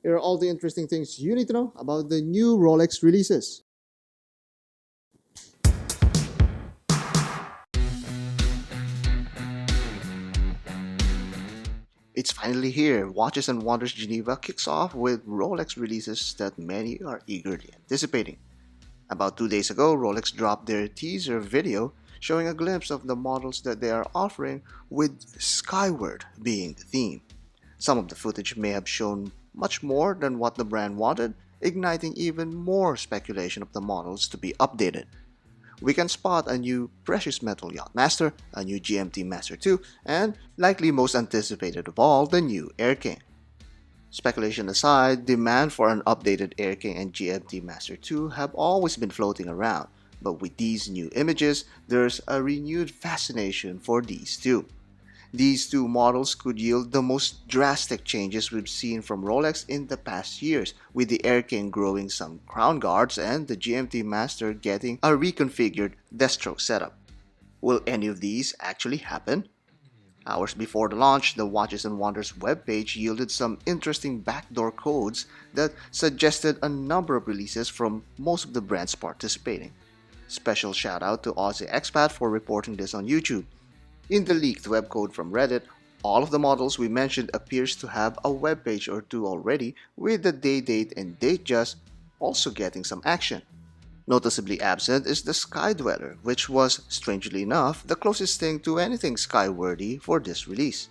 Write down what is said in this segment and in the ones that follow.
Here are all the interesting things you need to know about the new Rolex releases. It's finally here. Watches and Wonders Geneva kicks off with Rolex releases that many are eagerly anticipating. About 2 days ago, Rolex dropped their teaser video showing a glimpse of the models that they are offering, with Skyward being the theme. Some of the footage may have shown much more than what the brand wanted, igniting even more speculation of the models to be updated. We can spot a new precious metal Yacht-master, a new GMT-Master II, and, likely most anticipated of all, the new Air-King. Speculation aside, demand for an updated Air-King and GMT-Master II have always been floating around, but with these new images, there's a renewed fascination for these two. These two models could yield the most drastic changes we've seen from Rolex in the past years, with the Air-King growing some crown guards and the GMT-Master getting a reconfigured Destro setup. Will any of these actually happen? Hours before the launch, the Watches and Wonders webpage yielded some interesting backdoor codes that suggested a number of releases from most of the brands participating. Special shout out to Aussie Expat for reporting this on YouTube. In the leaked webcode from Reddit, all of the models we mentioned appears to have a webpage or two already, with the date and Datejust also getting some action. Noticeably absent is the Sea-Dweller, which was, strangely enough, the closest thing to anything sky-worthy for this release.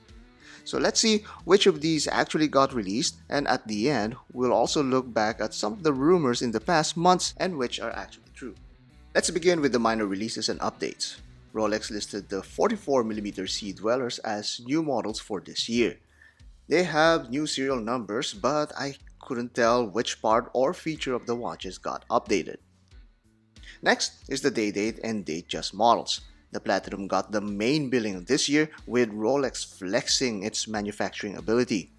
So let's see which of these actually got released, and at the end, we'll also look back at some of the rumors in the past months and which are actually true. Let's begin with the minor releases and updates. Rolex listed the 44mm Sea-Dwellers as new models for this year. They have new serial numbers, but I couldn't tell which part or feature of the watches got updated. Next is the Date and Datejust models. The Platinum got the main billing this year, with Rolex flexing its manufacturing ability.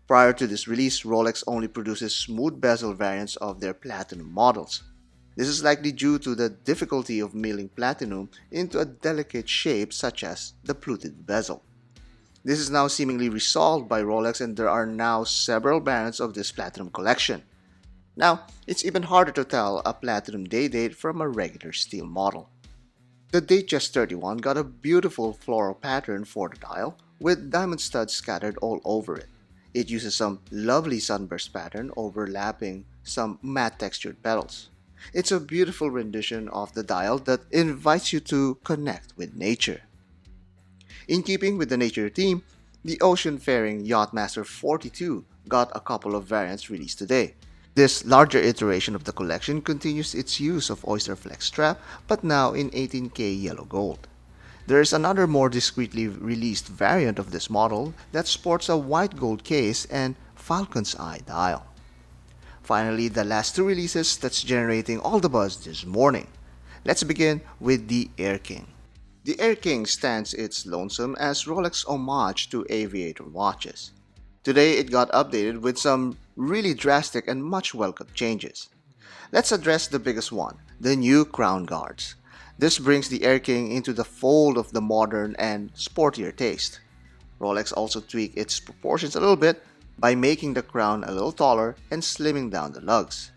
Prior to this release, Rolex only produces smooth bezel variants of their Platinum models. This is likely due to the difficulty of milling platinum into a delicate shape such as the fluted bezel. This is now seemingly resolved by Rolex, and there are now several variants of this platinum collection. Now, it's even harder to tell a platinum day-date from a regular steel model. The Datejust 31 got a beautiful floral pattern for the dial, with diamond studs scattered all over it. It uses some lovely sunburst pattern overlapping some matte textured petals. It's a beautiful rendition of the dial that invites you to connect with nature. In keeping with the nature theme, the ocean-faring Yacht-master 42 got a couple of variants released today. This larger iteration of the collection continues its use of Oyster Flex strap, but now in 18K yellow gold. There is another more discreetly released variant of this model that sports a white gold case and Falcon's Eye dial. Finally, the last two releases that's generating all the buzz this morning. Let's begin with the Air-King. The Air-King stands its lonesome as Rolex homage to aviator watches. Today, it got updated with some really drastic and much welcomed changes. Let's address the biggest one, the new crown guards. This brings the Air-King into the fold of the modern and sportier taste. Rolex also tweaked its proportions a little bit by making the crown a little taller and slimming down the lugs.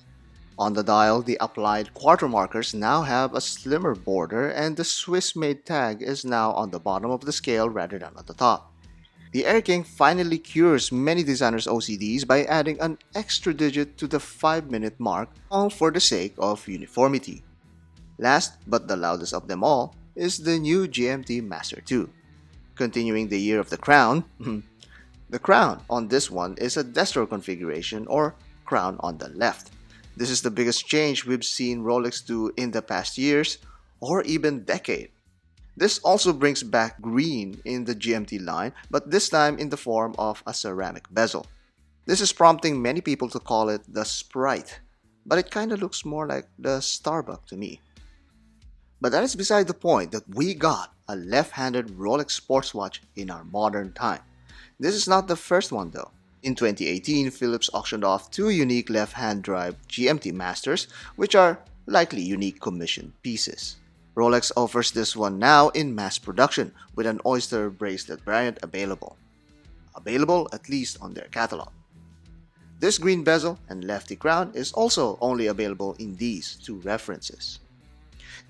On the dial, the applied quarter markers now have a slimmer border, and the Swiss-made tag is now on the bottom of the scale rather than at the top. The Air-King finally cures many designers' OCDs by adding an extra digit to the 5-minute mark, all for the sake of uniformity. Last but the loudest of them all is the new GMT-Master II. Continuing the year of the crown, the crown on this one is a Destro configuration, or crown on the left. This is the biggest change we've seen Rolex do in the past years, or even decade. This also brings back green in the GMT line, but this time in the form of a ceramic bezel. This is prompting many people to call it the Sprite, but it kinda looks more like the Starbucks to me. But that is beside the point. That we got a left-handed Rolex sports watch in our modern time. This is not the first one though. In 2018, Philips auctioned off two unique left-hand drive GMT Masters, which are likely unique commissioned pieces. Rolex offers this one now in mass production, with an oyster bracelet variant available. Available at least on their catalog. This green bezel and lefty crown is also only available in these two references.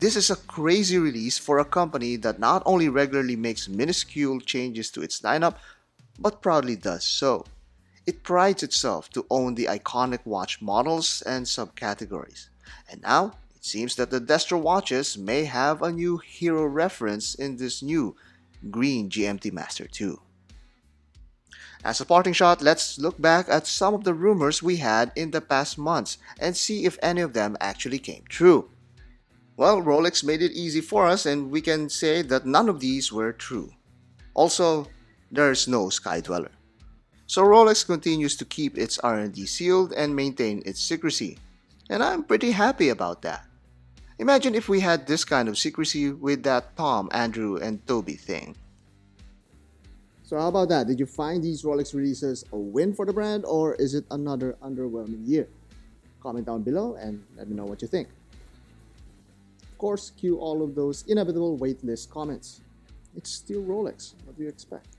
This is a crazy release for a company that not only regularly makes minuscule changes to its lineup, but proudly does so. It prides itself to own the iconic watch models and subcategories. And now, it seems that the Destro watches may have a new hero reference in this new green GMT-Master II. As a parting shot, let's look back at some of the rumors we had in the past months and see if any of them actually came true. Well, Rolex made it easy for us and we can say that none of these were true. Also, there's no Sea-Dweller. So Rolex continues to keep its R&D sealed and maintain its secrecy. And I'm pretty happy about that. Imagine if we had this kind of secrecy with that Tom, Andrew, and Toby thing. So how about that? Did you find these Rolex releases a win for the brand, or is it another underwhelming year? Comment down below and let me know what you think. Of course, cue all of those inevitable waitlist comments. It's still Rolex. What do you expect?